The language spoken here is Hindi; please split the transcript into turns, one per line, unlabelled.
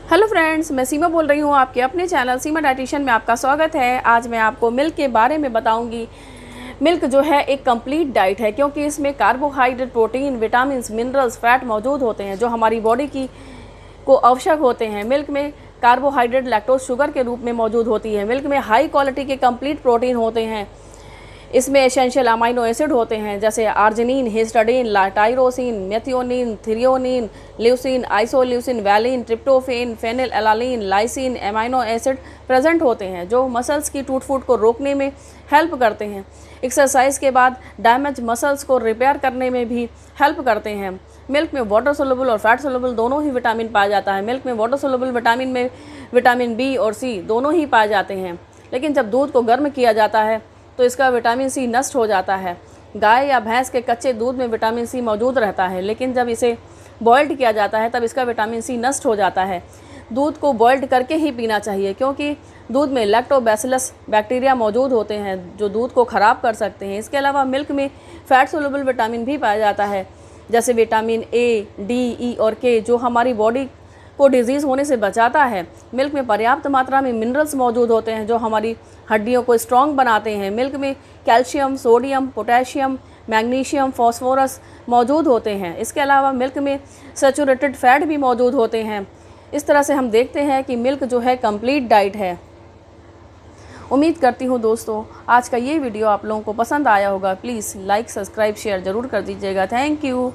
हेलो फ्रेंड्स, मैं सीमा बोल रही हूँ। आपके अपने चैनल सीमा डाइटिशियन में आपका स्वागत है। आज मैं आपको मिल्क के बारे में बताऊंगी। मिल्क जो है एक कंप्लीट डाइट है, क्योंकि इसमें carbohydrate, protein, vitamin, minerals, fat मौजूद होते हैं जो हमारी बॉडी को आवश्यक होते हैं। मिल्क में कार्बोहाइड्रेट लैक्टोज शुगर के रूप में मौजूद होती है। मिल्क में हाई क्वालिटी के कंप्लीट प्रोटीन होते हैं। इसमें एसेंशियल अमाइनो एसिड होते हैं जैसे arginine, histidine, tyrosine, methionine, threonine, leucine, isoleucine, valine, tryptophan, phenylalanine, lysine amino acid present होते हैं जो मसल्स की टूट फूट को रोकने में हेल्प करते हैं। एक्सरसाइज के बाद डैमेज मसल्स को रिपेयर करने में भी हेल्प करते हैं। मिल्क में वाटर सोलुबल और फैट सोलुबल दोनों ही विटामिन पाया जाता है। मिल्क में वाटर सोलुबल विटामिन में विटामिन बी और सी दोनों ही पाए जाते हैं, लेकिन जब दूध को गर्म किया जाता है तो इसका विटामिन सी नष्ट हो जाता है। गाय या भैंस के कच्चे दूध में विटामिन सी मौजूद रहता है, लेकिन जब इसे बॉइल्ड किया जाता है तब इसका विटामिन सी नष्ट हो जाता है। दूध को बॉइल्ड करके ही पीना चाहिए, क्योंकि दूध में लैक्टोबैसिलस बैक्टीरिया मौजूद होते हैं जो दूध को ख़राब कर सकते हैं। इसके अलावा मिल्क में फैट सोलुबल विटामिन भी पाया जाता है, जैसे विटामिन ए, डी, ई और के, जो हमारी बॉडी को डिजीज़ होने से बचाता है। मिल्क में पर्याप्त मात्रा में मिनरल्स मौजूद होते हैं जो हमारी हड्डियों को स्ट्रॉन्ग बनाते हैं। मिल्क में calcium, sodium, potassium, magnesium, phosphorus मौजूद होते हैं। इसके अलावा मिल्क में सैचुरेटेड फैट भी मौजूद होते हैं। इस तरह से हम देखते हैं कि मिल्क जो है कंप्लीट डाइट है। उम्मीद करती हूँ दोस्तों आज का ये वीडियो आप लोगों को पसंद आया होगा। प्लीज़ लाइक, सब्सक्राइब, शेयर ज़रूर कर दीजिएगा। Thank you.